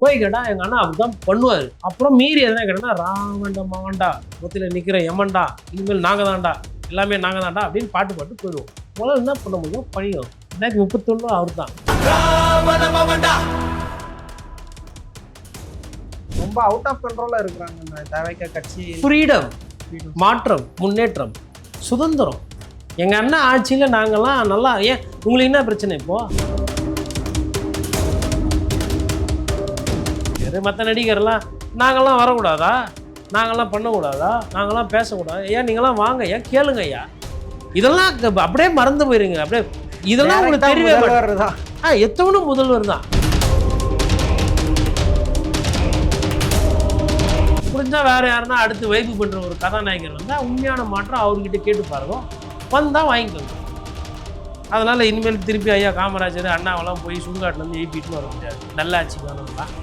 போய் கேட்டா எங்க அண்ணா அப்படிதான் பண்ணுவாரு. அப்புறம் மீறி எதனா கேட்டா ராவண்டா மாவண்டா முத்தில நிக்கிற எமன்டா இனிமேல் நாங்க தான்டா எல்லாமே நாங்க தான்டா அப்படின்னு பாட்டு பாட்டு போயிடுவோம். முதல்ல என்ன பண்ண முடியும் பணியும் 2031 அவர் தான். ரொம்ப அவுட் ஆஃப் கண்ட்ரோலா இருக்கிறாங்க இந்த தவைக்க கட்சி. ஃப்ரீடம், மாற்றம், முன்னேற்றம், சுதந்திரம். எங்க அண்ணா ஆட்சியில நாங்கெல்லாம் நல்லா. ஏன் உங்களுக்கு என்ன பிரச்சனை இப்போ? மற்ற நடிகர்லாம் நாங்கள்லாம் வரக்கூடாதா, நாங்கள்லாம் பண்ணக்கூடாதா, நாங்கள்லாம் பேசக்கூடாது, ஏன் நீங்களாம் வாங்க ஏன் கேளுங்க ஐயா. இதெல்லாம் அப்படியே மறந்து போயிருங்க. அப்படியே இதெல்லாம் உங்களுக்கு தெரியவே எத்தவனும் முதல்வர் தான். புரிஞ்சா வேற யாருன்னா அடுத்து வைப்பு பண்ற ஒரு கதாநாயகர் வந்தா உண்மையான மாற்றம் அவர்கிட்ட கேட்டு பாருங்க, வந்தா வாங்கிக்கோங்க. அதனால இனிமேல் திருப்பி ஐயா காமராஜர் அண்ணாவெல்லாம் போய் சுடுகாட்டுல இருந்து எழுப்பிட்டு வர முடியாது. நல்ல ஆட்சி காரணம்லாம்.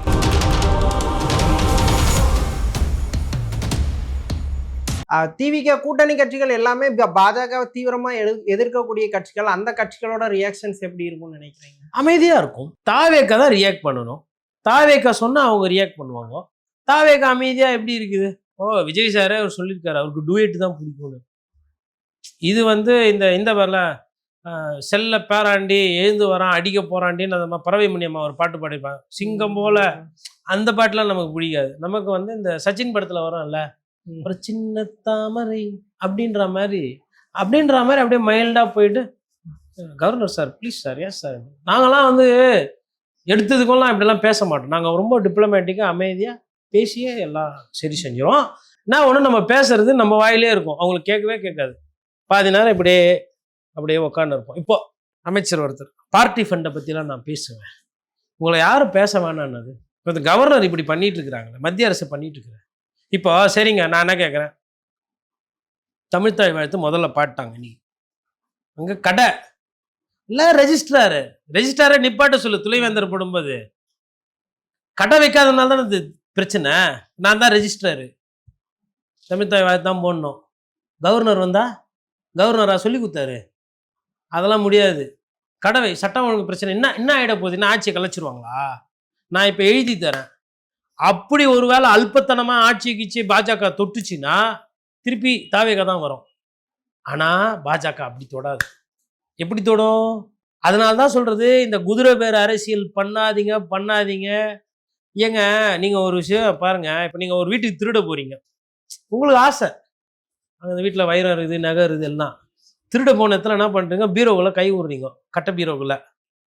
திவிக கூட்டணி கட்சிகள் எல்லாமே பாஜக தீவிரமா எதிர்க்கக்கூடிய கட்சிகள். அந்த கட்சிகளோட ரியாக்ஷன்ஸ் எப்படி இருக்கும்னு நினைக்கிறீங்க? அமைதியா இருக்கும். தாவேக்கா தான் ரியாக்ட் பண்ணணும். தாவேக்கா சொன்னா அவங்க ரியாக்ட் பண்ணுவாங்க. தாவேக்கா அமைதியா எப்படி இருக்குது? விஜய் சாரே அவர் சொல்லியிருக்காரு அவருக்கு டூயட் தான் பிடிக்கும்னு. இது இந்த வரல செல்ல பேராண்டி எழுந்து வரான் அடிக்க போறாண்டின்னு அந்த பறவை மணியம்மா ஒரு பாட்டு பாடிப்பாங்க, சிங்கம் போல. அந்த பாட்டுலாம் நமக்கு பிடிக்காது. நமக்கு இந்த சச்சின் படத்துல வரும்ல, ஒரு சின்ன தாமரை அப்படின்ற மாதிரி அப்படியே மைல்டா போயிட்டு governor sir please sir yes sir. நாங்களாம் எடுத்ததுக்கெல்லாம் இப்படிலாம் பேச மாட்டோம். நாங்கள் ரொம்ப டிப்ளமேட்டிக்காக அமைதியாக பேசியே எல்லாம் சரி செஞ்சிடும். நான் ஒன்று நம்ம பேசுறது நம்ம வாயிலே இருக்கும், அவங்களுக்கு கேட்கவே கேட்காது. பாதி நேரம் அப்படியே உட்காந்து இருப்போம். இப்போ அமைச்சர் ஒருத்தர் பார்ட்டி ஃபண்டை பற்றிலாம் நான் பேசுவேன், உங்களை யாரும் பேச வேணான்னது. இப்போ இந்த கவர்னர் இப்படி பண்ணிட்டு இருக்கிறாங்களே, மத்திய அரசு பண்ணிட்டு இருக்கிறேன். இப்போ சரிங்க, நான் என்ன கேட்குறேன், தமிழ்த்தாய் வாழ்த்து முதல்ல பாட்டாங்க, இன்னைக்கு அங்கே கடை இல்லை ரெஜிஸ்ட்ராரை நிப்பாட்ட சொல்லு. துணைவேந்தர் போடும்போது கடை வைக்காதனால தானே இது பிரச்சனை. நான் தான் ரெஜிஸ்ட்ராரு, தமிழ்த்தாய் வாழ்த்து தான் போடணும். கவர்னர் கவர்னரா சொல்லி கொடுத்தாரு, அதெல்லாம் முடியாது. கடவை சட்டம் ஒழுங்கு பிரச்சனை என்ன ஆகிட போகுது? என்ன ஆட்சியை கலைச்சிருவாங்களா? நான் இப்போ எழுதி தரேன். அப்படி ஒரு வேளை அல்பத்தனமா ஆட்சிக்கு பாஜக தொட்டுச்சுன்னா திருப்பி தாவேகா தான் வரும். ஆனா பாஜக அப்படி தொடாது. எப்படி தொடும்? அதனால்தான் சொல்றது, இந்த குதிரை பேர் அரசியல் பண்ணாதீங்க. ஏங்க நீங்க ஒரு விஷயம் பாருங்க, இப்ப நீங்க ஒரு வீட்டுக்கு திருட போறீங்க, உங்களுக்கு ஆசை, அந்த வீட்டுல வைரம் இருக்குது நகை இருக்குது எல்லாம். திருட போன இடத்துல என்ன பண்றீங்க, பீரோக்குள்ள கை விடுறீங்க, கட்ட பீரோக்குள்ள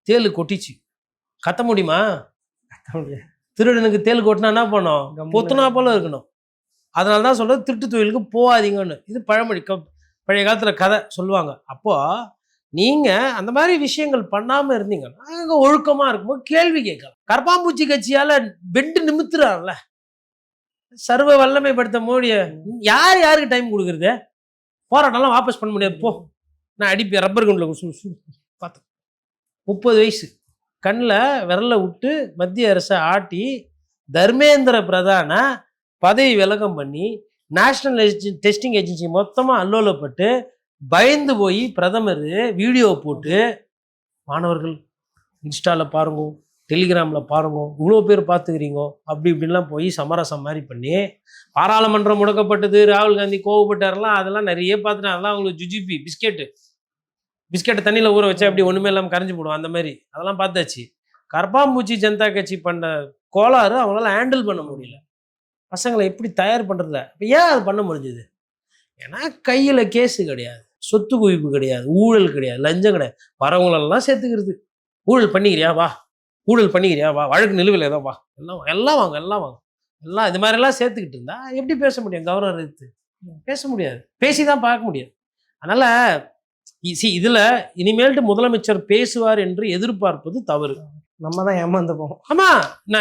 தேலு கொட்டிச்சு, கத்த முடியுமா? திருடனுக்கு தேல் கொட்டினா என்ன பண்ணும்? பொத்துனா போல இருக்கணும். அதனால தான் சொல்றது திருட்டு தொழிலுக்கு போகாதீங்கன்னு. இது பழமொழி, பழைய காலத்துல கதை சொல்லுவாங்க. அப்போ நீங்க அந்த மாதிரி விஷயங்கள் பண்ணாம இருந்தீங்கன்னா அங்க ஒழுக்கமா இருக்கும்போது கேள்வி கேட்கலாம். கரப்பாம்பூச்சி கட்சியால பெண்டு நிமித்துறாருல, சர்வ வல்லமைப்படுத்த மோடிய யாருக்கு டைம் கொடுக்குறது? போராட்டம்லாம் வாபஸ் பண்ண முடியாது, போ நான் அடிப்பேன் ரப்பர் கண்ணில் பார்த்தேன். 30 வயசு கண்ணில் விரல விட்டு மத்திய அரசை ஆட்டி தர்மேந்திர பிரதான பதவி விலகம் பண்ணி நேஷனல் டெஸ்டிங் ஏஜென்சி மொத்தமாக அல்லோலப்பட்டு பயந்து போய் பிரதமர் வீடியோ போட்டு, மாணவர்கள் இன்ஸ்டாவில் பாருங்க, டெலிகிராமில் பாருங்க, இவ்வளோ பேர் பார்த்துக்கிறீங்க அப்படி இப்படின்லாம் போய் சமரசம் மாதிரி பண்ணி பாராளுமன்றம் முடக்கப்பட்டது, ராகுல் காந்தி கோவப்பட்டாரெல்லாம் அதெல்லாம் நிறைய பார்த்துட்டேன். அதெல்லாம் அவங்களுக்கு ஜுஜிபி பிஸ்கெட்டை தண்ணியில் ஊற வச்சா அப்படி ஒன்றுமே இல்லாமல் கரைஞ்சி போடுவோம், அந்த மாதிரி அதெல்லாம் பார்த்தாச்சு. கரப்பாம்பூச்சி ஜனதா கட்சி பண்ண கோளாறு அவங்களால ஹேண்டில் பண்ண முடியல. பசங்களை எப்படி தயார் பண்ணுறதில்ல. இப்போ ஏன் அது பண்ண முடிஞ்சது? ஏன்னா கையில் கேஸு கிடையாது, சொத்து குவிப்பு கிடையாது, ஊழல் கிடையாது, லஞ்சம் கிடையாது. வரவங்களெல்லாம் சேர்த்துக்கிறது. ஊழல் பண்ணிக்கிறியா வா, வழக்கு நிலுவையில் ஏதோ வா, எல்லாம் வாங்க எல்லாம் இது மாதிரிலாம் சேர்த்துக்கிட்டு இருந்தா எப்படி பேச முடியும்? கவர்னர் எடுத்து பேச முடியாது, பேசி தான் பார்க்க முடியாது. அதனால இதுல இனிமேல்ட்டு முதலமைச்சர் பேசுவார் என்று எதிர்பார்ப்பது தவறு. நம்ம தான் ஏமாந்து போவோம். ஆமா,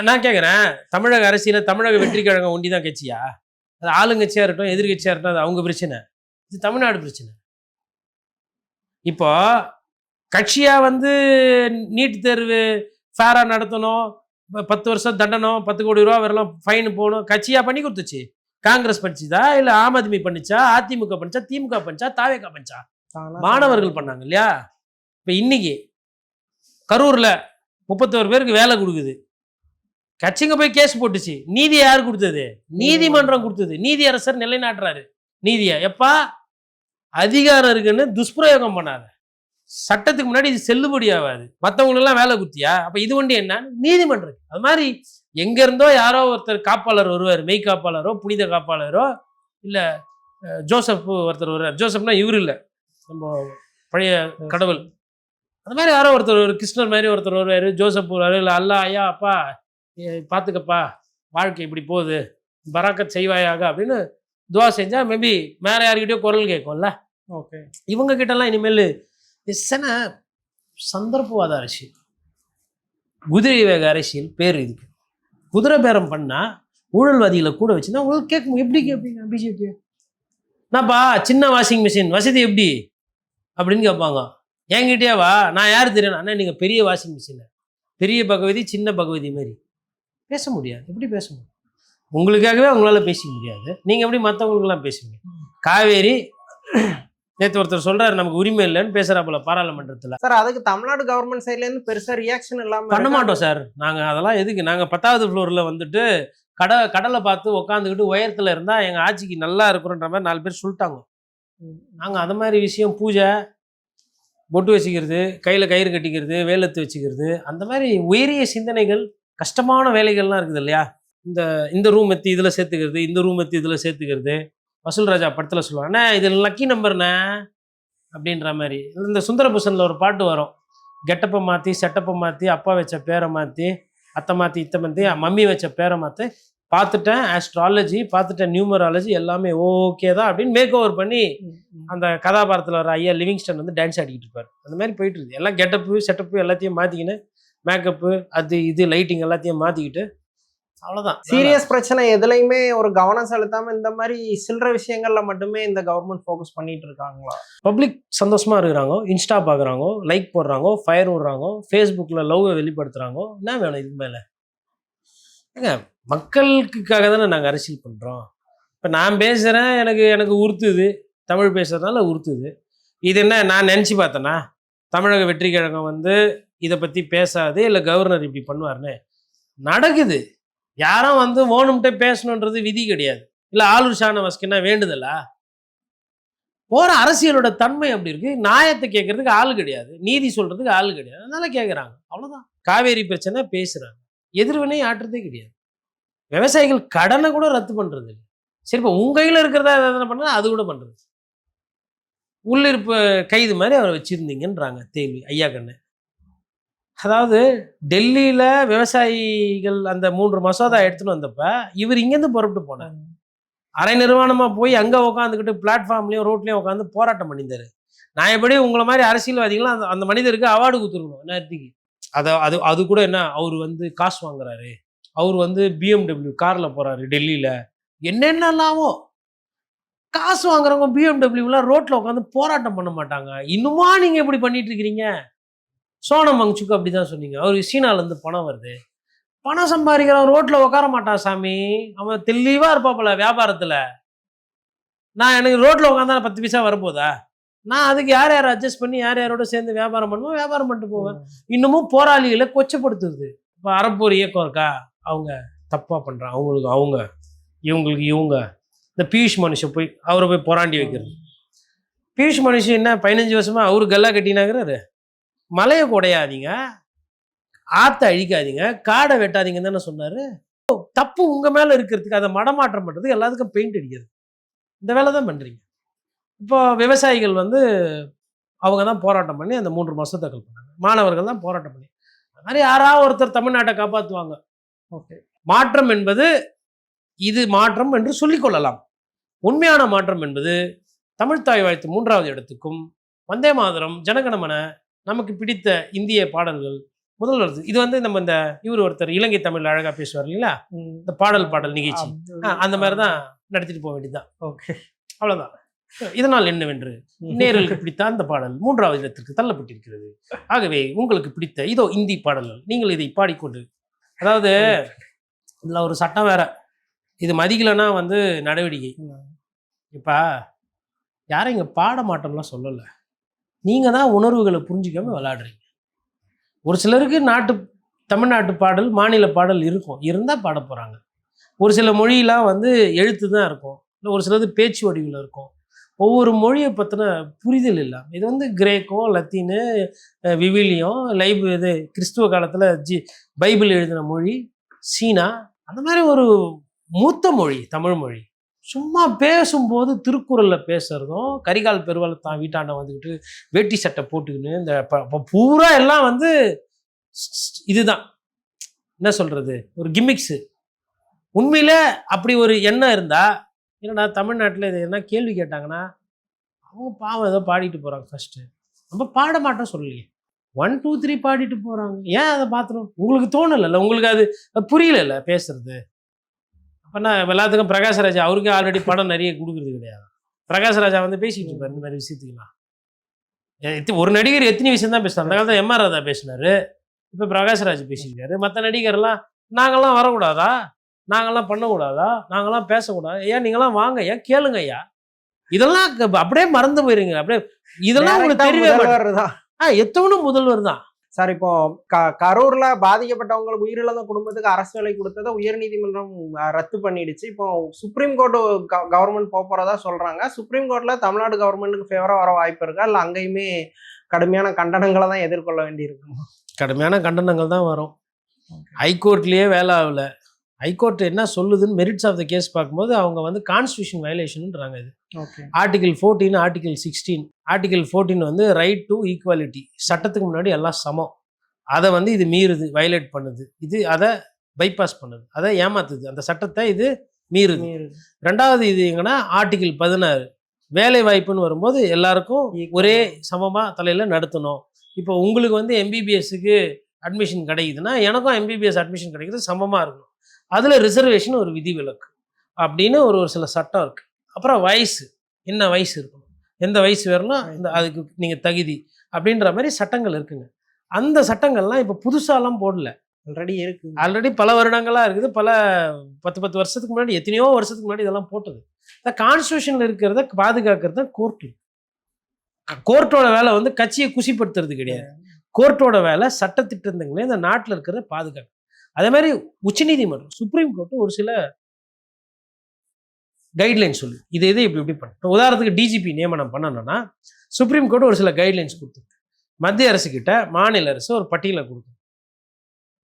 நான் கேட்குறேன், தமிழக அரசியல தமிழக வெற்றி கழகம் ஒண்டி தான் கட்சியா? அது ஆளுங்கட்சியா இருக்கட்டும் எதிர்கட்சியா இருக்கட்டும், அது அவங்க பிரச்சனை, இது தமிழ்நாடு பிரச்சனை. இப்போ கட்சியா நீட் தேர்வு ஃபேரா நடத்தணும், 10 வருஷம் தண்டனம், 10 கோடி ரூபா வரலாம் ஃபைன் போகணும், கட்சியா பண்ணி கொடுத்துச்சு. காங்கிரஸ் பண்ணிச்சுதா, இல்லை ஆம் ஆத்மி பண்ணிச்சா, அதிமுக பண்ணிச்சா, திமுக பண்ணிச்சா, தாவேகா பண்ணிச்சா? மாணவர்கள் பண்ணாங்க இல்லையா? இப்ப இன்னைக்கு கரூர்ல 31 பேருக்கு வேலை கொடுக்குது. கட்சிங்க போய் கேஸ் போட்டுச்சு. நீதி யார் கொடுத்தது? நீதிமன்றம் கொடுத்தது. நீதியரசர் நிலைநாட்டுறாரு நீதியை. எப்பா அதிகாரம் இருக்குன்னு துஷ்பிரயோகம் பண்ணாத. சட்டத்துக்கு முன்னாடி இது செல்லுபடி ஆகாது. மற்றவங்களுக்கு எல்லாம் வேலை குத்தியா? அப்ப இது ஒண்டி என்ன? நீதிமன்றம். அது மாதிரி எங்க இருந்தோ யாரோ ஒருத்தர் காப்பாளர் வருவார், மெய் காப்பாளரோ புனித காப்பாளரோ, இல்ல ஜோசப் ஒருத்தர் வருவார். ஜோசப்னா இவரு இல்லை, நம்ம பழைய கடவுள். அந்த மாதிரி யாரோ ஒருத்தர் ஒரு கிருஷ்ணர் மாதிரி ஒருத்தர் வருவார், ஜோசப் வருவார். இல்லை அல்லா ஐயா அப்பா பார்த்துக்கப்பா, வாழ்க்கை இப்படி போகுது, பராக்கத் செய்வாயாக அப்படின்னு துவா செஞ்சா மேபி மேலே யாருக்கிட்டயோ குரல் கேட்கும்ல. ஓகே, இவங்க கிட்டலாம் இனிமேல் எத்தனை சந்தர்ப்பவாத அரசியல், குதிரை வேக அரசியல் பேர் இதுக்கு. குதிரை பேரம் பண்ணா ஊழல்வாதிகளை கூட வச்சுன்னா உங்களுக்கு கேட்கும். எப்படி கேட்பீங்க பிஜேபி? நான்ப்பா சின்ன வாஷிங் மிஷின் வசதி எப்படி அப்படின்னு கேட்பாங்க. என்கிட்டயே வா, நான் யார் தெரியும்? அண்ணா நீங்கள் பெரிய வாஷிங் மிஷின், பெரிய பகவதி சின்ன பகவதி மாதிரி பேச முடியாது. எப்படி பேச முடியும்? உங்களுக்காகவே உங்களால பேசிக்க முடியாது, நீங்க எப்படி மற்றவங்களுக்கெல்லாம் பேசுவீங்க? காவேரி நேற்று ஒருத்தர் சொல்றாரு நமக்கு உரிமை இல்லைன்னு பேசுறாப்புல பாராளுமன்றத்தில். சார் அதுக்கு தமிழ்நாடு கவர்மெண்ட் சைட்ல இருந்து பெருசா ரியாக்ஷன் இல்லாம பண்ண மாட்டோம் சார். நாங்க அதெல்லாம் எதுக்கு? நாங்க 10வது ஃப்ளோர்ல வந்துட்டு கடலை பார்த்து உக்காந்துக்கிட்டு உயரத்துல இருந்தா எங்க ஆட்சிக்கு நல்லா இருக்கிறோன்ற மாதிரி 4 பேர் சொல்லிட்டாங்க. நாங்க அது மாதிரி விஷயம், பூஜை பொட்டு வச்சுக்கிறது, கையில கயிறு கட்டிக்கிறது, வேலத்து வச்சுக்கிறது, அந்த மாதிரி உயரிய சிந்தனைகள், கஷ்டமான வேலைகள்லாம் இருக்குது இல்லையா? இந்த ரூம் எத்தி இதுல சேர்த்துக்கிறது, இந்த ரூம் எத்தி இதுல சேர்த்துக்கிறது. வசூல் ராஜா படத்துல சொல்லுவாங்க, அண்ணா இது லக்கி நம்பர்ண்ணே அப்படின்ற மாதிரி. இந்த சுந்தரபூசன்ல ஒரு பாட்டு வரும், கெட்டப்பை மாற்றி செட்டப்பை மாற்றி அப்பா வச்ச பேரை மாற்றி அத்தை மாற்றி இத்தை மாற்றி மம்மி வச்ச பேரை மாற்றி பார்த்துட்டேன், ஆஸ்ட்ராலஜி பார்த்துட்டேன், நியூமராலஜி எல்லாமே ஓகே தான் அப்படின்னு மேக் ஓவர் பண்ணி அந்த கதாபாரத்தில் வர ஐயா லிவிங்ஸ்டன் வந்து டான்ஸ் ஆடிக்கிட்டு இருப்பார். அந்த மாதிரி போயிட்டு இருக்குது. எல்லாம் கெட்டப்பு செட்டப்பு எல்லாத்தையும் மாற்றிக்கின்னு, மேக்கப்பு அது இது லைட்டிங் எல்லாத்தையும் மாற்றிக்கிட்டு, அவ்வளோதான். சீரியஸ் பிரச்சனை எதுலையுமே ஒரு கவனம் செலுத்தாம இந்த மாதிரி சில்லற விஷயங்கள்ல மட்டுமே இந்த கவர்மெண்ட் ஃபோக்கஸ் பண்ணிட்டு இருக்காங்களா? பப்ளிக் சந்தோஷமா இருக்கிறாங்க, இன்ஸ்டா பார்க்குறாங்க, லைக் போடுறாங்க, ஃபயர் விடுறாங்க, ஃபேஸ்புக்கில் லவ்வை வெளிப்படுத்துகிறாங்க. என்ன வேணும் இதுக்கு மேலே? ஏங்க மக்களுக்காக தானே நாங்கள் அரசியல் பண்ணுறோம். இப்போ நான் பேசுகிறேன், எனக்கு உறுத்துது, தமிழ் பேசுறதுனால உறுத்துது. இது என்ன நான் நினச்சி பார்த்தேன்னா தமிழக வெற்றி கழகம் வந்து இதை பற்றி பேசாது, இல்லை கவர்னர் இப்படி பண்ணுவார்னு? நடக்குது. யாரும் வந்து ஓணும்கிட்ட பேசணுன்றது விதி கிடையாது. இல்லை ஆளுர் ஷானவாஸ்க்குன்னா வேண்டுதலா? போகிற அரசியலோட தன்மை அப்படி இருக்கு. நியாயத்தை கேட்கறதுக்கு ஆள் கிடையாது, நீதி சொல்றதுக்கு ஆள் கிடையாது, அதனால கேட்குறாங்க, அவ்வளோதான். காவேரி பிரச்சனை பேசுகிறாங்க, எதிர்வினை ஆற்றுறதே கிடையாது. விவசாயிகள் கடனை கூட ரத்து பண்றது இல்லை. சரி, இப்போ உங்க கையில் இருக்கிறதா எதனா பண்ணா அது கூட பண்றது. உள்ளிருப்பு கைது மாதிரி அவரை வச்சிருந்தீங்கன்றாங்க தேவி ஐயா கண்ணு. அதாவது டெல்லியில விவசாயிகள் அந்த 3 மசோதா எடுத்துன்னு வந்தப்ப இவர் இங்கேருந்து புறப்பட்டு போனார். அரை நிர்வாணமா போய் அங்க உட்காந்துக்கிட்டு பிளாட்ஃபார்ம்லயும் ரோட்லயும் உட்காந்து போராட்டம் பண்ணியிருந்தாரு. நான் எப்படி உங்களை மாதிரி அரசியல்வாதிகளும் அந்த மனிதருக்கு அவார்டு கொடுத்துருக்கணும் நேரத்துக்கு. அது கூட என்ன, அவர் வந்து காசு வாங்குறாரு, அவர் வந்து BMW கார்ல போறாரு டெல்லியில, என்னென்னலாமோ காசு வாங்குறவங்க பிஎம்டபிள்யூலாம் ரோட்ல உட்காந்து போராட்டம் பண்ண மாட்டாங்க. இன்னுமா நீங்க எப்படி பண்ணிட்டு இருக்கிறீங்க? சோனம் வங்சுக்கு அப்படிதான் சொன்னீங்க. அவருக்கு சீனால இருந்து பணம் வருது, பணம் சம்பாதிக்கிறவன் ரோட்ல உட்கார மாட்டான் சாமி. அவன் தெளிவா இருப்பாப்புல வியாபாரத்துல. நான் எனக்கு ரோட்ல உட்காந்தா 10 பைசா வரப்போதா? நான் அதுக்கு யார் யார் அட்ஜஸ்ட் பண்ணி யார் யாரோட சேர்ந்து வியாபாரம் பண்ணுவோம், வியாபாரம் பண்ணிட்டு போவேன். இன்னமும் போராளிகளை கொச்சப்படுத்துறது. இப்போ அறப்போர் இயக்கம் இருக்கா, அவங்க தப்பா பண்றாங்க, அவங்களுக்கு அவங்க, இவங்களுக்கு இவங்க. இந்த பியூஷ் மனுஷன் போய் அவரை போய் போராண்டி வைக்கிறது. பியூஷ் மனுஷன் என்ன 15 வருஷமா அவரு கல்லா கட்டினாங்கிறாரு. மலையை குடையாதீங்க, ஆத்த அழிக்காதீங்க, காடை வெட்டாதீங்கன்னு தானே சொன்னாரு. தப்பு உங்க மேல இருக்கிறதுக்கு அதை மடமாற்றம் பண்றது, எல்லாத்துக்கும் பெயிண்ட் அடிக்கிறது, இந்த வேலை தான் பண்றீங்க. இப்போ விவசாயிகள் வந்து அவங்க தான் போராட்டம் பண்ணி அந்த 3 மசோதாக்கள் பண்ணாங்க. மாணவர்கள் தான் போராட்டம் பண்ணி, அது மாதிரி யாராவது ஒருத்தர் தமிழ்நாட்டை காப்பாற்றுவாங்க. ஓகே, மாற்றம் என்பது இது மாற்றம் என்று சொல்லிக் கொள்ளலாம். உண்மையான மாற்றம் என்பது தமிழ்த்தாய் வாழ்த்து 3வது இடத்துக்கும், வந்தே மாதரம், ஜனகணமன, நமக்கு பிடித்த இந்திய பாடல்கள் முதல் வருது. இது வந்து நம்ம இந்த இவர் ஒருத்தர் இலங்கை தமிழ் அழகா பேசுவார் இல்லைங்களா, இந்த பாடல் நிகழ்ச்சி, அந்த மாதிரி தான் நடத்திட்டு போக வேண்டியதுதான். ஓகே, அவ்வளவுதான். இதனால் என்னவென்று நேர்களுக்கு பிடித்த அந்த பாடல் 3வது இடத்திற்கு தள்ளப்பட்டிருக்கிறது. ஆகவே உங்களுக்கு பிடித்த இதோ இந்தி பாடல்கள் நீங்கள் இதை பாடிக்கொண்டு, அதாவது இதுல ஒரு சட்டம் வேற, இது மதிக்கலைன்னா வந்து நடவடிக்கை. இப்ப யாரும் இங்க பாட மாட்டோம்லாம் சொல்லல, நீங்க தான் உணர்வுகளை புரிஞ்சிக்காம விளையாடுறீங்க. ஒரு சிலருக்கு நாட்டு தமிழ்நாட்டு பாடல் மாநில பாடல் இருக்கும், இருந்தால் பாட போகிறாங்க. ஒரு சில மொழியெலாம் வந்து எழுத்து தான் இருக்கும், இல்லை ஒரு சிலது பேச்சு வடிவில் இருக்கும். ஒவ்வொரு மொழியை பற்றின புரிதல் இல்லாமல் இது வந்து கிரேக்கம், லத்தீனு, விவிலியம், இது கிறிஸ்துவ காலத்தில் பைபிள் எழுதின மொழி, சீனா, அந்த மாதிரி ஒரு மூத்த மொழி தமிழ் மொழி. சும்மா பேசும்போது திருக்குறளில் பேசுகிறதும், கரிகால் பெருவாள் தான் வீட்டாண்ட வந்துக்கிட்டு வேட்டி சட்டை போட்டுக்கின்னு இந்த பூரா எல்லாம் வந்து இதுதான் என்ன சொல்கிறது, ஒரு கிம்மிக்ஸு. உண்மையிலே அப்படி ஒரு எண்ணம் இருந்தால், ஏன்னா தமிழ்நாட்டில் இது என்ன கேள்வி கேட்டாங்கன்னா, அவங்க பாவம் ஏதோ பாடிட்டு போகிறாங்க ஃபஸ்ட்டு, நம்ம பாட மாட்டோம் சொல்லலையே, 1 2 3 பாடிட்டு போகிறாங்க, ஏன் அதை பார்த்துரும்? உங்களுக்கு தோணலைல்ல, உங்களுக்கு அது புரியலைல்ல பேசுறது. அப்போனா எல்லாத்துக்கும் பிரகாஷ்ராஜா அவருக்கு ஆல்ரெடி படம் நிறைய கொடுக்குறது கிடையாது. பிரகாஷ்ராஜா வந்து பேசிட்டு இருப்பார் இந்த மாதிரி விஷயத்துக்குலாம். ஒரு நடிகர் எத்தனை விஷயம் தான் பேசுகிறார். அந்த காலத்தில் எம்ஆர் ராதா பேசினார், இப்போ பிரகாஷ்ராஜ் பேசியிருக்காரு. மற்ற நடிகர்லாம் நாங்கள்லாம் வரக்கூடாதா, நாங்கள்லாம் பண்ணக்கூடாதா, நாங்கள்லாம் பேசக்கூடாது, ஏன் நீங்களாம் வாங்க, ஏன் கேளுங்க ஐயா, இதெல்லாம் அப்படியே மறந்து போயிருங்க. அப்படியே இதெல்லாம் உங்களுக்கு தெரியவே முதல்வர் எத்தவனும் முதல்வர் தான் சார். இப்போ கரூர்ல பாதிக்கப்பட்டவங்களுக்கு உயிரிழந்த குடும்பத்துக்கு அரசு வேலை கொடுத்ததை உயர்நீதிமன்றம் ரத்து பண்ணிடுச்சு. இப்போ சுப்ரீம் கோர்ட் கவர்மெண்ட் போறதா சொல்றாங்க. சுப்ரீம் கோர்ட்ல தமிழ்நாடு கவர்மெண்ட்டுக்கு ஃபேவரா வர வாய்ப்பு இருக்கா, இல்லை அங்கேயுமே கடுமையான கண்டனங்களை தான் எதிர்கொள்ள வேண்டியிருக்கும்? கடுமையான கண்டனங்கள் தான் வரும். ஹைகோர்ட்லேயே வேலை ஆகல. ஹைகோர்ட் என்ன சொல்லுதுன்னு மெரிட்ஸ் ஆஃப் த கேஸ் பார்க்கும்போது அவங்க வந்து கான்ஸ்டியூஷன் வயலேஷன்ன்றாங்க. இது ஆர்டிகல் 14, ஆர்டிகல் 16. ஆர்டிகல் 14 வந்து ரைட் டு ஈக்குவாலிட்டி, சட்டத்துக்கு முன்னாடி எல்லாம் சமம். அதை வந்து இது மீறுது, வயலேட் பண்ணுது. இது அதை பைபாஸ் பண்ணுது, அதை ஏமாத்துது, அந்த சட்டத்தை இது மீறுது. ரெண்டாவது இது எங்கன்னா ஆர்டிகல் 16, வேலை வாய்ப்புன்னு வரும்போது எல்லாருக்கும் ஒரே சமமாக தலையில் நடத்தணும். இப்போ உங்களுக்கு வந்து எம்பிபிஎஸ்க்கு அட்மிஷன் கிடைக்குதுன்னா எனக்கும் எம்பிபிஎஸ் அட்மிஷன் கிடைக்கிறது சமமாக இருக்கணும். அதில் ரிசர்வேஷன் ஒரு விதிவிலக்கு அப்படின்னு ஒரு சில சட்டம் இருக்குது. அப்புறம் வயசு, என்ன வயசு இருக்கணும், எந்த வயசு வரணும், இந்த அதுக்கு நீங்கள் தகுதி அப்படின்ற மாதிரி சட்டங்கள் இருக்குங்க. அந்த சட்டங்கள்லாம் இப்போ புதுசாலாம் போடல, ஆல்ரெடி பல வருடங்களாக இருக்குது. பல 10 வருஷத்துக்கு முன்னாடி, எத்தனையோ வருஷத்துக்கு முன்னாடி இதெல்லாம் போட்டது. இந்த கான்ஸ்டியூஷனில் இருக்கிறத பாதுகாக்கிறது தான் கோர்ட்டு. கோர்ட்டோட வேலை வந்து கட்சியை குசிப்படுத்துறது கிடையாது. கோர்ட்டோட வேலை சட்டத்திட்டங்களே இந்த நாட்டில் இருக்கிறத பாதுகாக்க. அதே மாதிரி உச்சநீதிமன்றம், சுப்ரீம் கோர்ட்டு ஒரு சில கைட்லைன்ஸ் சொல்லு, இதை இப்படி பண்ண. உதாரணத்துக்கு டிஜிபி நியமனம் பண்ணணும்னா சுப்ரீம் கோர்ட் ஒரு சில கைட்லைன்ஸ் கொடுத்துருக்கு. மத்திய அரசு கிட்ட மாநில அரசு ஒரு பட்டியலை கொடுக்கும்.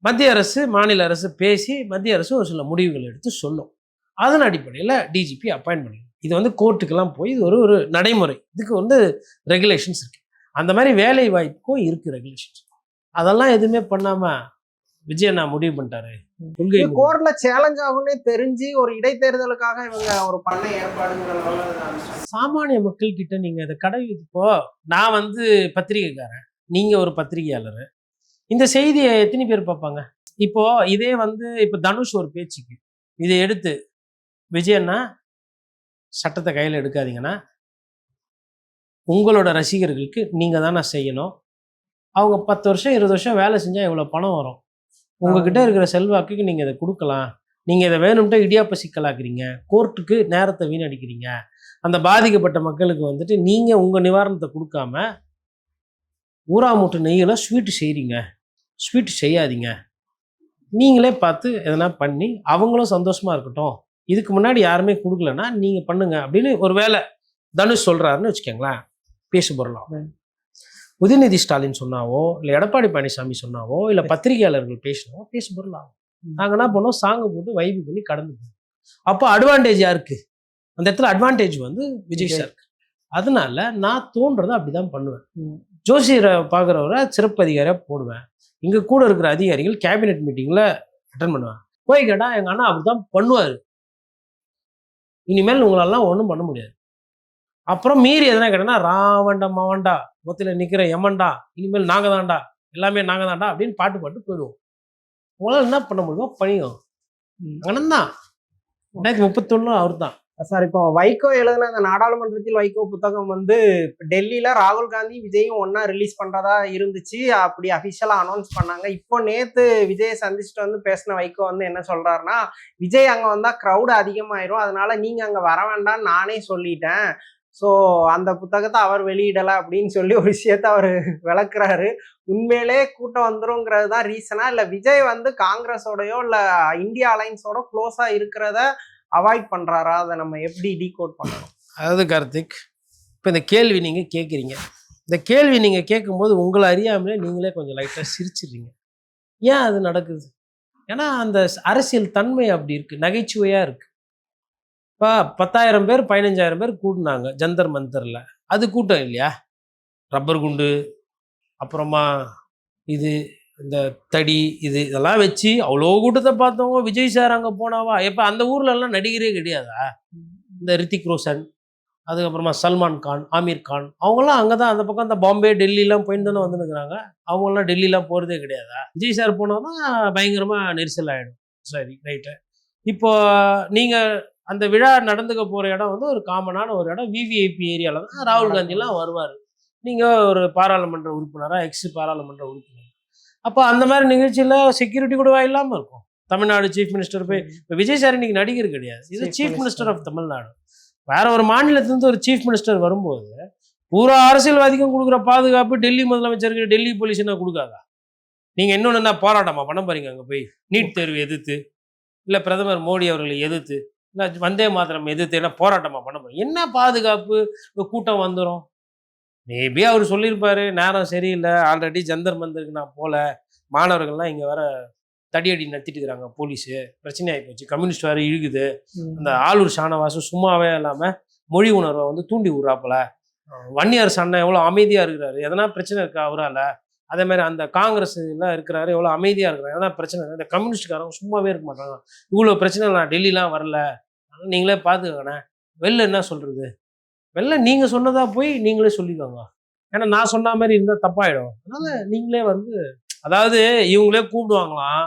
மத்திய அரசு மாநில அரசு பேசி மத்திய அரசு ஒரு சில முடிவுகள் எடுத்து சொல்லும். அதன் அடிப்படையில் டிஜிபி அப்பாயின்ட் பண்ணிடும். இது வந்து கோர்ட்டுக்கெல்லாம் போய் இது ஒரு நடைமுறை, இதுக்கு வந்து ரெகுலேஷன்ஸ் இருக்கு. அந்த மாதிரி வேலை வாய்ப்புக்கும் இருக்கு ரெகுலேஷன்ஸ். அதெல்லாம் எதுவுமே பண்ணாம விஜய் நான் முடிவு பண்ணிட்டாரு. கோர்ட்ல சேலஞ்ச் ஆகும்னே தெரிஞ்சு ஒரு இடைத்தேர்தலுக்காக இவங்க ஒரு பண்ண ஏற்பாடுங்கிறதால சாமானிய மக்கள் கிட்ட நீங்க அதை இப்போ நான் வந்து பத்திரிகைக்காரன், நீங்க ஒரு பத்திரிகையாளர், இந்த செய்தியை எத்தனை பேர் பார்ப்பாங்க? இப்போ இதே வந்து இப்போ தனுஷ் ஒரு பேச்சுக்கு இதை எடுத்து விஜயன்னா சட்டத்தை கையில் எடுக்காதீங்கன்னா உங்களோட ரசிகர்களுக்கு நீங்க தானே செய்யணும். அவங்க 10 வருஷம் 20 வருஷம் வேலை செஞ்சா எவ்வளவு பணம் வரும்? உங்ககிட்ட இருக்கிற செல்வாக்குக்கு நீங்க இதை கொடுக்கலாம். நீங்க இதை வேணும்ட்டு இடியாப்ப சிக்கலாக்குறீங்க, கோர்ட்டுக்கு நேரத்தை வீணடிக்கிறீங்க. அந்த பாதிக்கப்பட்ட மக்களுக்கு வந்துட்டு நீங்க உங்க நிவாரணத்தை கொடுக்காம ஊராமூட்டு நெய்யில ஸ்வீட்டு செய்கிறீங்க. ஸ்வீட்டு செய்யாதீங்க, நீங்களே பார்த்து எதனா பண்ணி அவங்களும் சந்தோஷமா இருக்கட்டும். இதுக்கு முன்னாடி யாருமே கொடுக்கலன்னா நீங்க பண்ணுங்க அப்படின்னு ஒரு வேலை தனுஷ் சொல்றாருன்னு வச்சுக்கோங்களேன், பேசு பொருளாம். உதயநிதி ஸ்டாலின் சொன்னாவோ, இல்லை எடப்பாடி பழனிசாமி சொன்னாவோ, இல்லை பத்திரிகையாளர்கள் பேசினாவோ பேசு பொருளாகும். நாங்கள் என்ன பண்ணோம், சாங்க போட்டு வைப்பு பண்ணி கடந்து போவோம். அப்போ அட்வான்டேஜ் யாருக்கு? அந்த இடத்துல அட்வான்டேஜ் வந்து விஜய் சாருக்கு. அதனால நான் தோன்றதை அப்படிதான் பண்ணுவேன். ஜோசியரை பார்க்குறவரை சிறப்பு அதிகாரியாக போடுவேன். இங்கே கூட இருக்கிற அதிகாரிகள் கேபினெட் மீட்டிங்கில் அட்டன் பண்ணுவேன். போய் கேட்டால் எங்கள் அண்ணா அப்படிதான் பண்ணுவார். இனிமேல் உங்களெல்லாம் ஒன்றும் பண்ண முடியாது. அப்புறம் மீறி எதனா கேட்டேன்னா ராவண்டா மாவண்டா மொத்தத்தில் நிற்கிற எமன்டா, இனிமேல் நாங்கள் தான்டா, எல்லாமே நாங்கள் தான்டா அப்படின்னு பாட்டு போயிடுவோம். உங்களால் என்ன பண்ண முடியுமோ பண்ணியும். அண்ணன்தான் 2031 அவர் தான் சார். இப்போ வைகோ எழுதின அந்த நாடாளுமன்றத்தில் வைகோ புத்தகம் வந்து டெல்லியில ராகுல் காந்தி விஜயும் ஒன்னா ரிலீஸ் பண்றதா இருந்துச்சு, அப்படி அபிஷியலா அனௌன்ஸ் பண்ணாங்க. இப்போ நேத்து விஜயை சந்திச்சுட்டு வந்து பேசின வைகோ வந்து என்ன சொல்றாருன்னா, விஜய் அங்க வந்தா கிரௌடு அதிகமாயிரும், அதனால நீங்க அங்க வர வேண்டாம்னு நானே சொல்லிட்டேன். ஸோ அந்த புத்தகத்தை அவர் வெளியிடலை அப்படின்னு சொல்லி ஒரு விஷயத்த அவர் விளக்குறாரு. உண்மையிலே கூட்டம் வந்துருங்கிறது தான் ரீசனா, இல்லை விஜய் வந்து காங்கிரஸோடயோ இல்லை இந்தியா அலைன்ஸோட க்ளோஸா இருக்கிறத அவாய்ட் பண்றாரா? அதை நம்ம எப்படி டீகோட் பண்ணணும்? அதாவது கார்த்திக், இப்போ இந்த கேள்வி நீங்கள் கேட்குறீங்க. இந்த கேள்வி நீங்கள் கேட்கும்போது உங்களை அறியாமலே நீங்களே கொஞ்சம் லைட்டாக சிரிச்சிடுறீங்க. ஏன் அது நடக்குது? ஏன்னா அந்த அரசியல் தன்மை அப்படி இருக்குது, நகைச்சுவையாக இருக்குது. இப்போ 10,000 பேர் 15,000 பேர் கூட்டினாங்க ஜந்தர் மந்தரில். அது கூட்டம் இல்லையா? ரப்பர் குண்டு, அப்புறமா இது இந்த தடி, இதெல்லாம் வச்சு அவ்வளோ கூட்டத்தை பார்த்தவங்க விஜய் சார் அங்கே போனாவா? எப்போ அந்த ஊர்லலாம் நடிகரே கிடையாதா? இந்த ரித்திக் ரோஷன், அதுக்கப்புறமா சல்மான் கான், ஆமீர் கான், அவங்களாம் அங்கே தான் அந்த பக்கம் இந்த பாம்பே டெல்லிலாம் போயிட்டு தானே வந்துருக்குறாங்க. அவங்களாம் டெல்லிலாம் போகிறதே கிடையாதா? விஜய் சார் போனால் தான் பயங்கரமாக நெரிசல் ஆகிடும். சரி, ரைட்டு. இப்போ நீங்கள் அந்த விழா நடந்துக்க போகிற இடம் வந்து ஒரு காமனான ஒரு இடம், விவிஐபி ஏரியாவில் தான் ராகுல் காந்திலாம் வருவார். நீங்கள் ஒரு பாராளுமன்ற உறுப்பினராக, எக்ஸ் பாராளுமன்ற உறுப்பினர். அப்போ அந்த மாதிரி நிகழ்ச்சியில் செக்யூரிட்டி கூடவா இல்லாமல் இருக்கும்? தமிழ்நாடு சீஃப் மினிஸ்டர் போய், இப்போ விஜய் சார் இன்னைக்கு நடிகர் கிடையாது, இது சீஃப் மினிஸ்டர் ஆஃப் தமிழ்நாடு. வேற ஒரு மாநிலத்திலிருந்து ஒரு சீஃப் மினிஸ்டர் வரும்போது பூரா அரசியல்வாதிக்கும் கொடுக்குற பாதுகாப்பு டெல்லி முதலமைச்சருக்கு டெல்லி போலீஸ் என்ன கொடுக்காதா? நீங்கள் இன்னொன்று என்ன போராட்டமா பண்ண போறீங்க? அங்கே போய் நீட் தேர்வு எதிர்த்து, இல்லை பிரதமர் மோடி அவர்களை எதிர்த்து, இல்லை வந்தே மாதரம் எதிர்த்து என்ன போராட்டமா பண்ண போறீங்க? என்ன பாதுகாப்பு? கூட்டம் வந்துடும். மேபி அவர் சொல்லியிருப்பாரு, நேரம் சரியில்லை, ஆல்ரெடி ஜந்தர் மந்தருக்கு நான் போகல, மாணவர்கள்லாம் இங்கே வர தடியடி நடத்திட்டு இருக்கிறாங்க, போலீஸு பிரச்சனை ஆகி போச்சு, கம்யூனிஸ்ட் வேறு இழுகுது, அந்த ஆளூர் ஷானவாசம் சும்மாவே இல்லாமல் மொழி உணர்வை வந்து தூண்டி விட்றாப்புல, வன்னியார் சண்ணன் எவ்வளோ அமைதியாக இருக்கிறாரு, எதனா பிரச்சனை இருக்கா அவரால்? அதே மாதிரி அந்த காங்கிரஸ் எல்லாம் இருக்கிறாரு, எவ்வளோ அமைதியாக இருக்கிறாரு, எதனா பிரச்சனை இருக்கா? இந்த கம்யூனிஸ்ட்காரங்க சும்மாவே இருக்க மாட்டாங்க. இவ்வளோ பிரச்சனை நான் டெல்லிலாம் வரல, நீங்களே பார்த்துக்கோங்கண்ணே. வெளில என்ன சொல்கிறது? வெளில நீங்கள் சொன்னதாக போய் நீங்களே சொல்லிக்கோங்க. ஏன்னா நான் சொன்ன மாதிரி இருந்தால் தப்பாயிடும். அதனால் நீங்களே வந்து, அதாவது இவங்களே கூப்பிடுவாங்களாம்,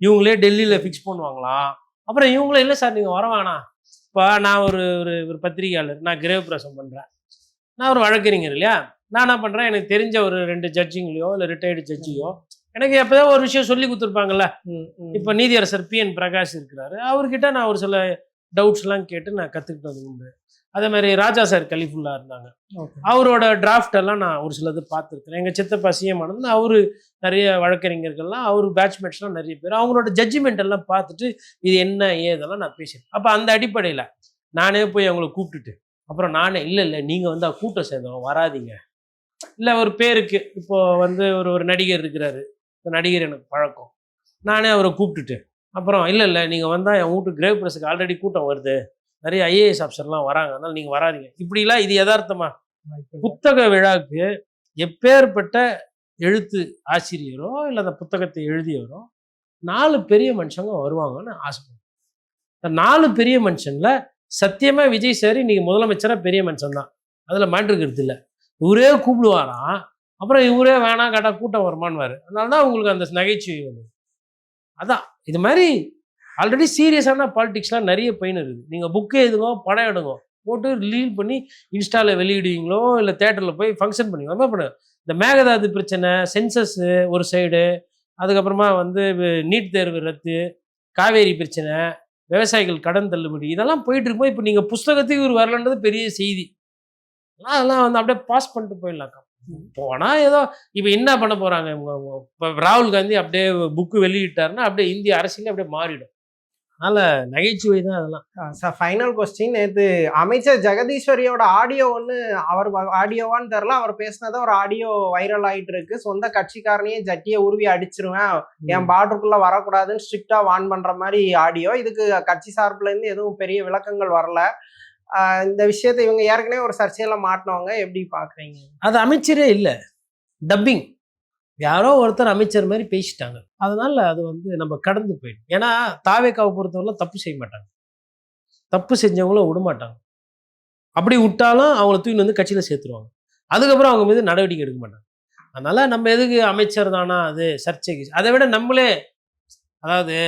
இவங்களே டெல்லியில் ஃபிக்ஸ் பண்ணுவாங்களாம், அப்புறம் இவங்களே இல்லை சார் நீங்கள் வர வேணாம். இப்போ நான் ஒரு ஒரு பத்திரிகையாளர், நான் கிரேவ் பிரசம் பண்ணுறேன், நான் ஒரு வழக்கறிஞர் இல்லையா? நான் என்ன பண்ணுறேன், எனக்கு தெரிஞ்ச ஒரு 2 ஜட்ஜிங்களையோ இல்லை ரிட்டையர்டு ஜட்ஜியோ எனக்கு எப்போதான் ஒரு விஷயம் சொல்லி கொடுத்துருப்பாங்கல்ல. இப்போ நீதியரசர் PN பிரகாஷ் இருக்கிறாரு, அவர்கிட்ட நான் ஒரு சில டவுட்ஸ்லாம் கேட்டு நான் கற்றுக்கிட்டது உண்டு. அதே மாதிரி ராஜா சார் கலிஃபுல்லா இருந்தாங்க, அவரோட டிராஃப்ட் எல்லாம் நான் ஒரு சிலது பார்த்துருக்கிறேன். எங்கள் சித்தப்பா CM ஆனது, அவரு நிறைய வழக்கறிஞர்கள்லாம், அவர் பேட்ச்மேட்ஸ்லாம் நிறைய பேர், அவங்களோட ஜட்ஜ்மெண்ட் எல்லாம் பார்த்துட்டு இது என்ன ஏதெல்லாம் நான் பேசியிருக்கேன். அப்போ அந்த அடிப்படையில் நானே போய் அவங்கள கூப்பிட்டுட்டு, அப்புறம் நானே இல்லை நீங்கள் வந்து கூட்டம் சேர்ந்தவங்க வராதிங்க, இல்லை ஒரு பேருக்கு இப்போ வந்து ஒரு நடிகர் இருக்கிறாரு, நடிகர் எனக்கு பழக்கம், நானே அவரை கூப்பிட்டுட்டு, அப்புறம் இல்லை நீங்கள் வந்தால் என் வீட்டு கிரேவ் பிரஸுக்கு ஆல்ரெடி கூட்டம் வருது, நிறைய IAS ஆஃபீஸர்லாம் வராங்க, அதனால் நீங்கள் வராதிங்க. இப்படிலாம் இது யதார்த்தமா? புத்தக விழாவுக்கு எப்பேற்பட்ட எழுத்து ஆசிரியரோ இல்லை அந்த புத்தகத்தை எழுதியவரோ 4 பெரிய மனுஷங்க வருவாங்கன்னு ஆசைப்படுறேன். இந்த 4 பெரிய மனுஷன்ல சத்தியமா விஜய் சார் இன்னைக்கு முதலமைச்சராக பெரிய மனுஷன் தான், அதில் மாற்றுக்கிறது இல்லை. இவரே கூப்பிடுவாராம், அப்புறம் இவரே வேணாம் கேட்டா கூட்டம் வருமானவார். அதனால தான் உங்களுக்கு அந்த நகைச்சுவை வந்து. அதான் இது மாதிரி ஆல்ரெடி சீரியஸான பாலிடிக்ஸ்லாம் நிறைய பயன் இருக்குது. நீங்கள் புக்கு எழுதுங்க, படம் எடுங்க, போட்டு ரிலீவ் பண்ணி இன்ஸ்டாவில் வெளியிடுவீங்களோ இல்லை தேட்டரில் போய் ஃபங்க்ஷன் பண்ணுவீங்க, என்ன பண்ணுங்க. இந்த மேகதாது பிரச்சனை, சென்சஸ்ஸு ஒரு சைடு, அதுக்கப்புறமா வந்து நீட் தேர்வு ரத்து, காவேரி பிரச்சனை, விவசாயிகள் கடன் தள்ளுபடி, இதெல்லாம் போயிட்டு இருக்கும்போது இப்போ நீங்கள் புஸ்தகத்துக்கு இவர் வரலன்றது பெரிய செய்தி. அதெல்லாம் வந்து அப்படியே பாஸ் பண்ணிட்டு போயிடலாக்கா. போனால் ஏதோ இப்போ என்ன பண்ண போகிறாங்க, இப்போ ராகுல் காந்தி அப்படியே புக்கு வெளியிட்டாருன்னா அப்படியே இந்திய அரசியலே அப்படியே மாறிடும். அதனால் நகைச்சுவை தான் அதெல்லாம். Sir, final question. நேற்று அமைச்சர் ஜெகதீஸ்வரியோட ஆடியோ ஒன்று, அவர் ஆடியோவான்னு தெரில, அவர் பேசினதான் ஒரு ஆடியோ வைரல் ஆகிட்டு இருக்கு. சொந்த கட்சிக்காரனையே ஜட்டியை உருவி அடிச்சிருவேன், என் பார்டருக்குள்ளே வரக்கூடாதுன்னு ஸ்ட்ரிக்டாக வார்ன் பண்ணுற மாதிரி ஆடியோ. இதுக்கு கட்சி சார்பிலேருந்து எதுவும் பெரிய விளக்கங்கள் வரல. இந்த விஷயத்தை இவங்க ஏற்கனவே ஒரு சர்ச்சையில் மாட்டினவங்க, எப்படி பார்க்குறீங்க? அது அமைச்சரே இல்லை, டப்பிங், யாரோ ஒருத்தர் அமைச்சர் மாதிரி பேசிட்டாங்க. அதனால அது வந்து நம்ம கடந்து போயிடும். ஏன்னா தாவேக்காவை பொறுத்தவரைலாம் தப்பு செய்ய மாட்டாங்க, தப்பு செஞ்சவங்களும் விட மாட்டாங்க. அப்படி விட்டாலும் அவங்கள தூக்கி வந்து கட்சியில் சேர்த்துருவாங்க, அதுக்கப்புறம் அவங்க மீது நடவடிக்கை எடுக்க மாட்டாங்க. அதனால நம்ம எதுக்கு அமைச்சர் தானா அது சர்ச்சைக்கு? அதை விட நம்மளே, அதாவது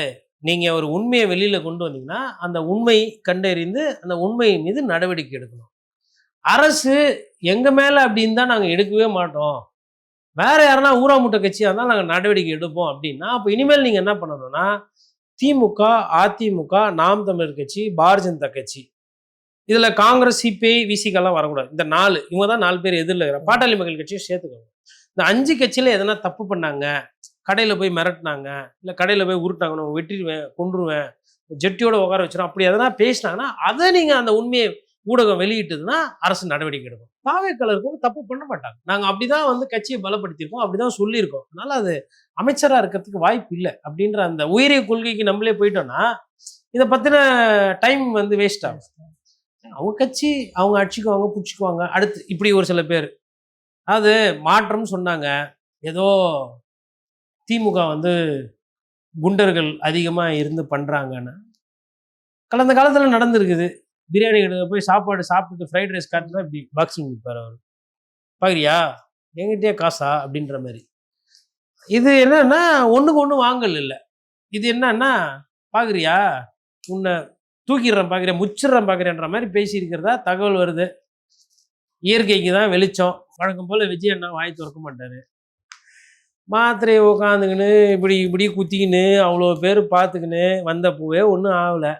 நீங்கள் ஒரு உண்மையை வெளியில் கொண்டு வந்தீங்கன்னா அந்த உண்மை கண்டறிந்து அந்த உண்மை மீது நடவடிக்கை எடுக்கணும். அரசு எங்கள் மேலே அப்படின்னு தான் நாங்கள் எடுக்கவே மாட்டோம், வேற யாருன்னா ஊராமுட்ட கட்சியாக இருந்தால் நாங்கள் நடவடிக்கை எடுப்போம் அப்படின்னா, அப்போ இனிமேல் நீங்கள் என்ன பண்ணணும்னா, திமுக, அதிமுக, நாம் தமிழர் கட்சி, பாரதிய ஜனதா கட்சி, இதுல காங்கிரஸ், சிபிஐ, விசிகெல்லாம் வரக்கூடாது. இந்த 4 இவங்க தான் 4 பேர் எதிரில் இருக்கிற பாட்டாளி மக்கள் கட்சியும் சேர்த்துக்கோங்க. இந்த 5 கட்சியில எதனா தப்பு பண்ணாங்க, கடையில போய் மிரட்டினாங்க, இல்ல கடையில போய் உருட்டாங்க, வெட்டிடுவேன், கொன்றுவேன், ஜெட்டியோட உட்கார வச்சிடும், அப்படி எதனா பேசினாங்கன்னா அதை நீங்க அந்த உண்மையை ஊடகம் வெளியிட்டதுன்னா அரசு நடவடிக்கை எடுக்கும். தாவேக்களுக்கும் தப்பு பண்ண மாட்டாங்க. நாங்க அப்படிதான் வந்து கட்சியை பலப்படுத்தியிருக்கோம், அப்படிதான் சொல்லியிருக்கோம். அதனால அது அமைச்சரா இருக்கிறதுக்கு வாய்ப்பு இல்லை அப்படின்ற அந்த உயரிய கொள்கைக்கு நம்மளே போயிட்டோம்னா இதை பத்தின டைம் வந்து வேஸ்ட் ஆகும். அவங்க கட்சி அவங்க அடிச்சுக்குவாங்க, பிடிச்சிக்குவாங்க. அடுத்து இப்படி ஒரு சில பேர் அது மாற்றம்னு சொன்னாங்க. ஏதோ திமுக வந்து குண்டர்கள் அதிகமா இருந்து பண்றாங்கன்னு கடந்த காலத்துல நடந்திருக்குது. பிரியாணி கடையில் போய் சாப்பாடு சாப்பிட்டு ஃப்ரைட் ரைஸ் காட்டுனா இப்படி பாக்ஸிங் நிற்பார் அவர். பாக்குறியா எங்கிட்டே காசா அப்படின்ற மாதிரி. இது என்னன்னா ஒண்ணுக்கு ஒண்ணு வாங்கல் இல்லை. இது என்னன்னா பாக்குறியா உன்னை தூக்கிடுறேன் பாக்குறியா, முச்சிடுறேன் பாக்குறேன்ற மாதிரி பேசியிருக்கிறதா தகவல் வருது. இயற்கைக்கு தான் வெளிச்சம். வழக்கம் போல விஜய் அண்ணா வாய் திறக்க மாட்டாரு. மாத்திரையை உட்காந்துக்கின்னு இப்படி இப்படி குத்திக்கின்னு அவ்வளோ பேர் பார்த்துக்கின்னு வந்த பூவே ஒன்றும் ஆகலை,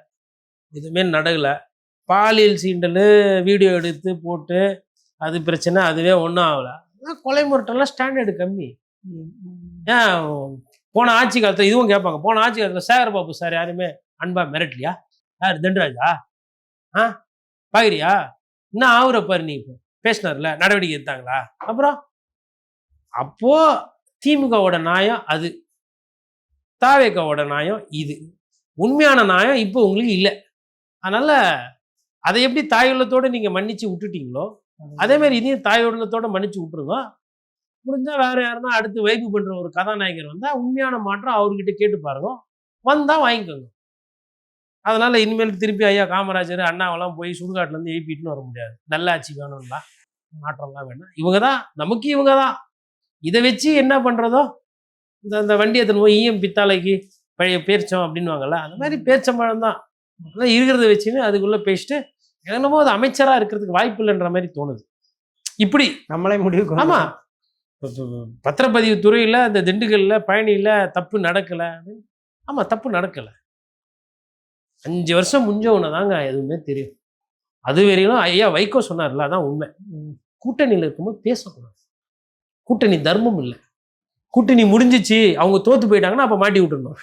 எதுவுமே நடக்கலை. பாலியல் சீண்டல் வீடியோ எடுத்து போட்டு அது பிரச்சனை, அதுவே ஒன்றும் ஆகலை. கொலை முரட்டெல்லாம் ஸ்டாண்டர்டு கம்மி. ஏன் போன ஆட்சி காலத்தில் இதுவும் கேட்பாங்க, போன ஆட்சி காலத்தில் சேகர் பாபு சார் யாருமே அன்பா மிரட்டலையா? யார் தண்டராஜா? பாக்குறியா இன்னும் ஆகுற பாரு நீ. இப்போ பேசினார்ல, நடவடிக்கை எடுத்தாங்களா? அப்புறம் அப்போ திமுகவோட நியாயம் அது, தாவேக்காவோட நியாயம் இது. உண்மையான நியாயம் இப்போ உங்களுக்கு இல்லை. அதனால அதை எப்படி தாய் உள்ளத்தோட நீங்க மன்னிச்சு விட்டுட்டீங்களோ அதே மாதிரி இதையும் தாய் உள்ளத்தோட மன்னிச்சு விட்டுருங்க. முடிஞ்சா வேற யாருன்னா அடுத்து வைப்பு பண்ற ஒரு கதாநாயகர் வந்தா உண்மையான மாற்றம் அவர்கிட்ட கேட்டு பாருங்க, வந்தா வாங்கிக்கோங்க. அதனால இனிமேல் திருப்பி ஐயா காமராஜர் அண்ணாவெல்லாம் போய் சுடுகாட்டுல இருந்து எழுப்பிட்டுன்னு வர முடியாது. நல்ல ஆட்சி வேணும்லாம் மாற்றம்லாம் வேணாம். இவங்க தான் நமக்கு, இவங்க தான் இதை வச்சு என்ன பண்றதோ இந்த வண்டி எத்தனை போய் ஈயம் பித்தாளைக்கு பழைய பேர்ச்சம் அப்படின்வாங்கல்ல, அந்த மாதிரி பேர்ச்சம்பழம் தான் இருக்கிறத வச்சுன்னு அதுக்குள்ள பேசிட்டு என்னமோ அது அமைச்சரா இருக்கிறதுக்கு வாய்ப்பு இல்லைன்ற மாதிரி தோணுது. இப்படி நம்மளே முடிவு. ஆமா, பத்திரப்பதிவு துறையில அந்த திண்டுக்கல்ல பயணியில தப்பு நடக்கல. ஆமா, தப்பு நடக்கல. 5 வருஷம் முடிஞ்சவன தாங்க எதுவுமே தெரியும். அது வரையிலும் ஐயா வைகோ சொன்னார்ல, அதான் உண்மை. கூட்டணியில் இருக்கும்போது பேசக்கூடாது. கூட்டணி தர்மம் இல்லை. கூட்டணி முடிஞ்சிச்சு அவங்க தோத்து போயிட்டாங்கன்னா அப்ப மாட்டி விட்டுருணும்.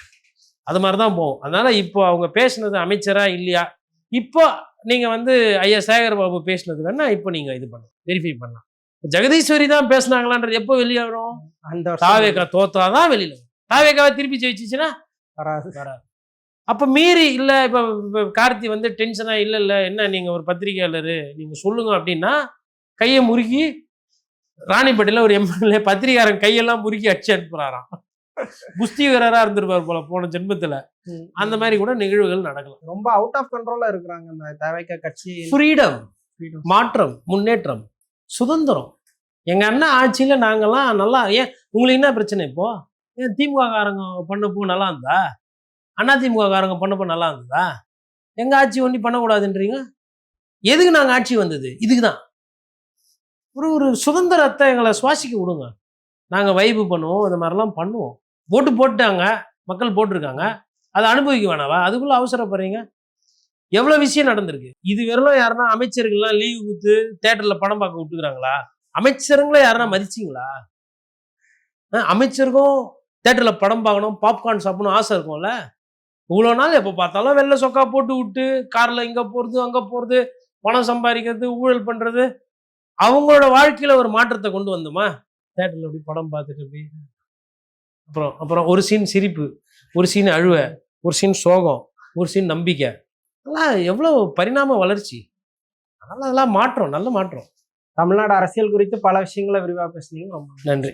அது மாதிரிதான் போகும். அதனால இப்போ அவங்க பேசினது அமைச்சரா இல்லையா, இப்போ நீங்க வந்து ஐயா சேகர் பாபு பேசினது வேணா இப்போ நீங்க இது பண்ணலாம், வெரிஃபை பண்ணலாம். ஜெகதீஸ்வரி தான் பேசினாங்களான்றது எப்போ வெளியே வரும்? அந்த தாவேக்கா தோத்தாதான் வெளியில வரும். தாவேக்காவை திருப்பி ஜெயிச்சுச்சுன்னா வராது. அப்ப மீறி இல்ல இப்ப கார்த்தி வந்து டென்ஷனா இல்ல என்ன நீங்க ஒரு பத்திரிகையாளரு நீங்க சொல்லுங்க அப்படின்னா கையை முறுக்கி ராணிப்பேட்டையில ஒரு எம்எல்ஏ பத்திரிகாரன் கையெல்லாம் முறுக்கி அடிச்சு அனுப்புறாராம். குஸ்தி வீரரா இருந்திருப்பார் போல போன ஜென்மத்துல. அந்த மாதிரி கூட நிகழ்வுகள் நடக்கலாம். ரொம்ப அவுட் ஆஃப் கண்ட்ரோலா இருக்கிறாங்க இந்த தாவேக்கா கட்சி. ஃப்ரீடம், மாற்றம், முன்னேற்றம், சுதந்திரம். எங்க அண்ணா ஆட்சியில நாங்கெல்லாம் நல்லா. ஏன் உங்களுக்கு என்ன பிரச்சனை இப்போ? ஏன் திமுக காரங்க பண்ணப்போ நல்லா இருந்தா, அண்ணா திமுக காரங்க பண்ணப்போ நல்லா இருந்ததா? எங்க ஆட்சி ஒண்டி பண்ணக்கூடாதுன்றீங்க. எதுக்கு நாங்க ஆட்சி வந்தது? இதுக்குதான். ஒரு சுதந்திரத்தை எங்களை சுவாசிக்க விடுங்க. நாங்க வைப்பு பண்ணுவோம், இந்த மாதிரிலாம் பண்ணுவோம். ஓட்டு போட்டாங்க, மக்கள் போட்டிருக்காங்க, அதை அனுபவிக்க வேணாவா? அதுக்குள்ள அவசரப்படுறீங்க. எவ்வளவு விஷயம் நடந்திருக்கு. இது வெறும் யாருன்னா அமைச்சர்கள்லாம் லீவு கொடுத்து தேட்டர்ல படம் பார்க்க விட்டுக்கிறாங்களா? அமைச்சருங்களே யாருன்னா மதிச்சிங்களா? அமைச்சருக்கும் தேட்டர்ல படம் பார்க்கணும், பாப்கார்ன் சாப்பிடணும் ஆசை இருக்கும்ல. இவ்வளோ நாள் எப்போ பார்த்தாலும் வெள்ளை சொக்கா போட்டு விட்டு கார்ல இங்க போறது அங்க போறது, பணம் சம்பாதிக்கிறது, ஊழல் பண்றது. அவங்களோட வாழ்க்கையில ஒரு மாற்றத்தை கொண்டு வந்தோமா? தேட்டர்ல அப்படி படம் பார்த்துட்டு போய் அப்புறம் ஒரு சீன் சிரிப்பு, ஒரு சீன் அழுவ, ஒரு சீன் சோகம், ஒரு சீன் நம்பிக்கை. அதெல்லாம் எவ்வளவு பரிணாம வளர்ச்சி. அதனால அதெல்லாம் மாற்றம், நல்ல மாற்றம். தமிழ்நாடு அரசியல் குறித்து பல விஷயங்களை விரிவாக பேசுனீங்க. ரொம்ப நன்றி.